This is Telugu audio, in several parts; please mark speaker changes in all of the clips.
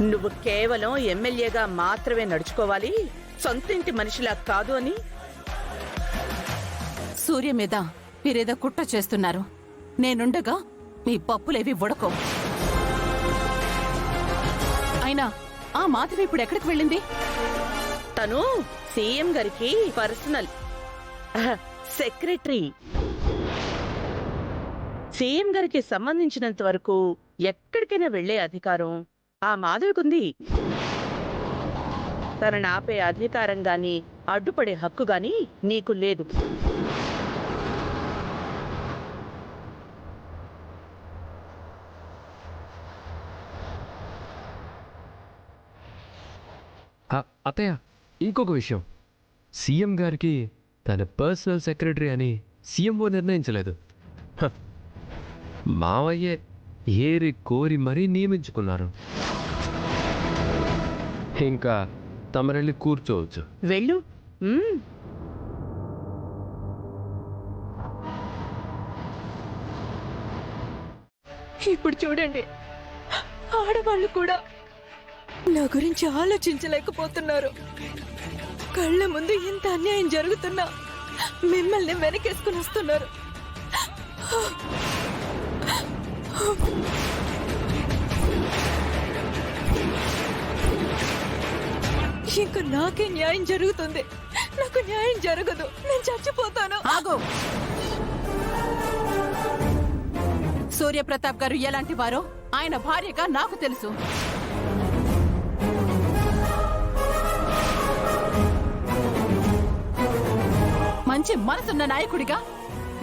Speaker 1: నువ్వు కేవలం ఎమ్మెల్యేగా మాత్రమే నడుచుకోవాలి, సొంతింటి మనిషిలా కాదు అని.
Speaker 2: సూర్య మీద మీరేదో కుట్ర చేస్తున్నారు. నేనుండగా మీ పప్పులేవి ఉడకవు. అయినా ఆ మాధవి ఇప్పుడు ఎక్కడికి వెళ్ళింది?
Speaker 1: తను సీఎం గారికి పర్సనల్ సెక్రటరీ. సీఎం గారికి సంబంధించినంత వరకు ఎక్కడికైనా వెళ్లే అధికారం ఆ మాధవికుంది. తనని ఆపే అధికారం గాని అడ్డుపడే హక్కు గాని నీకు లేదు.
Speaker 3: అత్తయ్య, ఇంకొక విషయం. సీఎం గారికి తన పర్సనల్ సెక్రటరీ అని సీఎంఓ నిర్ణయించలేదు. మావయ్యే ఏరి కోరి మరీ నియమించుకున్నారు. ఇంకా తమరెళ్ళి కూర్చోవచ్చు.
Speaker 1: వెళ్ళు.
Speaker 4: ఇప్పుడు చూడండి, ఆడవాళ్ళు కూడా నా గురించి ఆలోచించలేకపోతున్నారు. కళ్ళ ముందు ఇంత అన్యాయం జరుగుతున్నా మిమ్మల్ని వెనకేసుకుని వస్తున్నారు. ఇంకా నాకే న్యాయం జరుగుతుంది. నాకు న్యాయం జరగదు. నేను చచ్చిపోతాను.
Speaker 2: ఆగు. సూర్యప్రతాప్ గారు ఎలాంటి వారో ఆయన భార్యగా నాకు తెలుసు. మంచి మనసున్న నాయకుడిగా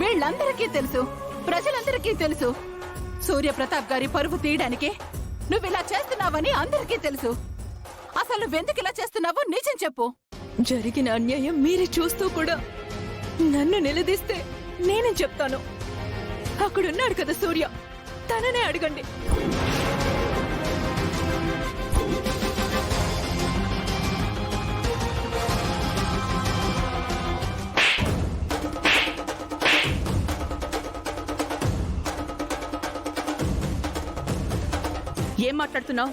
Speaker 2: వీళ్ళందరికీ తెలుసు, ప్రజలందరికీ తెలుసు. సూర్యప్రతాప్ గారి పరువు తీయడానికి నువ్విలా చేస్తున్నావని అందరికీ తెలుసు. అసలు నువ్వెందుకు ఇలా చేస్తున్నావో నిజం చెప్పు.
Speaker 4: జరిగిన అన్యాయం మీరే చూస్తూ కూడా నన్ను నిలదీస్తే నేనే చెప్తాను. అక్కడున్నాడు కదా సూర్య, తననే అడగండి.
Speaker 1: ఏం మాట్లాడుతున్నావు?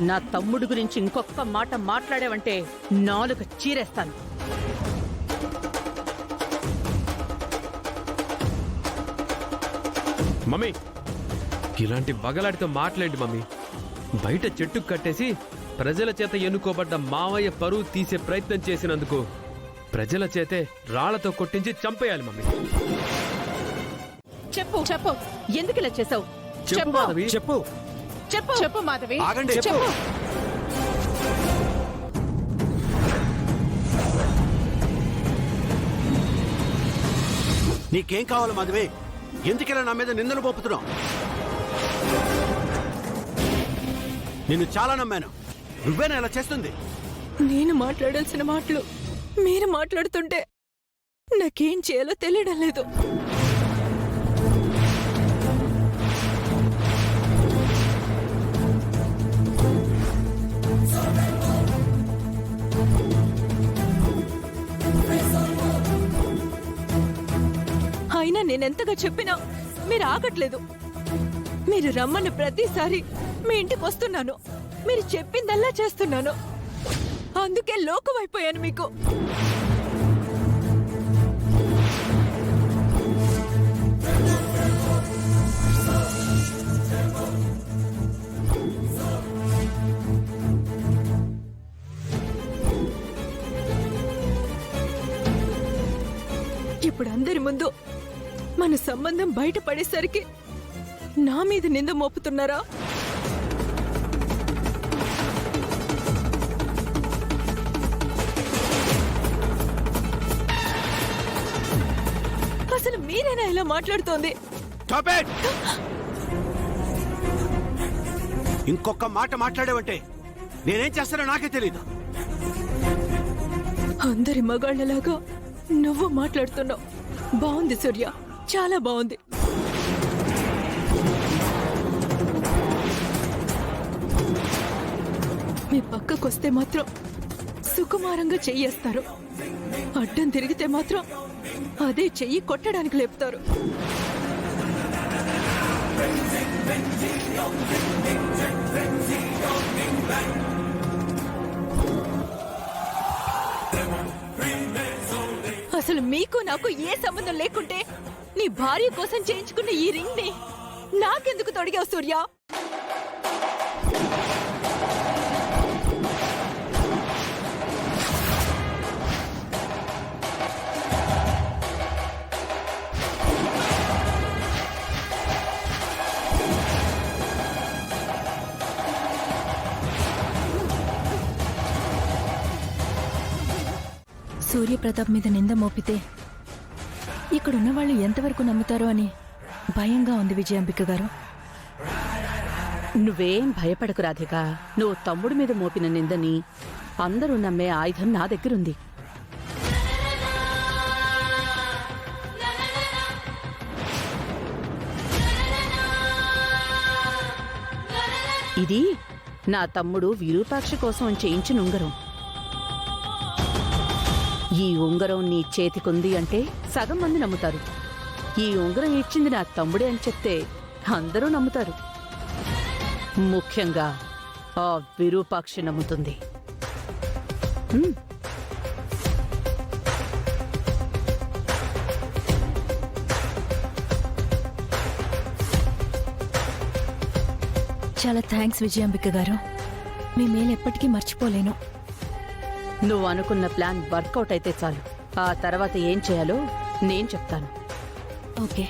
Speaker 1: నా తమ్ముడు గురించి ఇంకొక మాట మాట్లాడావంటే నాలుక చీరేస్తాను.
Speaker 3: మమ్మీ, ఇలాంటి బగలాడితో మాట్లాడి మమ్మీ. బయట చెట్టుకు కట్టేసి ప్రజల చేత ఎన్నుకోబడ్డ మావయ్య పరువు తీసే ప్రయత్నం చేసినందుకు ప్రజల చేతే రాళ్లతో కొట్టించి చంపేయాలి మమ్మీ.
Speaker 1: చెప్పు చెప్పు, ఎందుకు ఇలా చేసావు?
Speaker 3: చెప్పు మాధవి,
Speaker 5: చెప్పు
Speaker 2: చెప్పు చెప్పు మాధవి,
Speaker 5: ఆగండి.
Speaker 2: చెప్పు.
Speaker 5: నీకేం కావాలి మాధవి? ఎందుకెలా నా మీద నిందలు పోపుతున్నావు? నిన్ను చాలా నమ్మాను. నువ్వేనా ఇలా చేస్తుంది?
Speaker 4: నేను మాట్లాడాల్సిన మాటలు మీరు మాట్లాడుతుంటే నాకేం చేయాలో తెలియడం లేదు. అయినా నేనెంతగా చెప్పినా మీరు ఆగట్లేదు. మీరు రమ్మన్న ప్రతిసారి మీ ఇంటికి వస్తున్నాను. మీరు చెప్పిందల్లా చేస్తున్నాను. అందుకే లోకువైపోయాను మీకు. ఇప్పుడు అందరి ముందు మన సంబంధం బయటపడేసరికి నా మీద నింద మోపుతున్నారా? అసలు మీరేనా ఇలా మాట్లాడుతోంది?
Speaker 5: ఇంకొక మాట మాట్లాడేవంటే నేనేం చేస్తానో నాకే తెలీదు.
Speaker 4: అందరి మగాళ్ళలాగా నువ్వు మాట్లాడుతున్నావు. బాగుంది సూర్య, చాలా బాగుంది. మీ పక్కకొస్తే మాత్రం సుకుమారంగా చెయ్యేస్తారు. అడ్డం తిరిగితే మాత్రం అదే చెయ్యి కొట్టడానికి లేపుతారు. అసలు మీకు నాకు ఏ సంబంధం లేకుంటే నీ భార్య కోసం చేయించుకున్న ఈ రింగ్ ని నాకెందుకు తొడిగావు సూర్య? సూర్యప్రతాప్ మీద నింద మోపితే ఇక్కడున్న వాళ్ళు ఎంతవరకు నమ్ముతారో అని భయంగా ఉంది విజయాంబిక గారు.
Speaker 1: నువ్వేం భయపడకు రాధిక. నువ్వు తమ్ముడి మీద మోపిన నిందని అందరూ నమ్మే ఆయుధం నా దగ్గరుంది. ఇది నా తమ్ముడు విరూపాక్ష కోసం చేయించిన ఉంగరం. ఈ ఉంగరం నీ చేతికుంది అంటే సగం మంది నమ్ముతారు. ఈ ఉంగరం ఇచ్చింది నా తమ్ముడే అని చెప్తే అందరూ నమ్ముతారు. ముఖ్యంగా ఆ విరూపాక్షి నమ్ముతుంది.
Speaker 4: చాలా థ్యాంక్స్ విజయాంబిక గారు. మీ మేలు ఎప్పటికీ మర్చిపోలేను.
Speaker 1: నువ్వు అనుకున్న ప్లాన్ వర్కౌట్ అయితే చాలు. ఆ తర్వాత ఏం చేయాలో నేను చెప్తాను.
Speaker 4: ఓకే.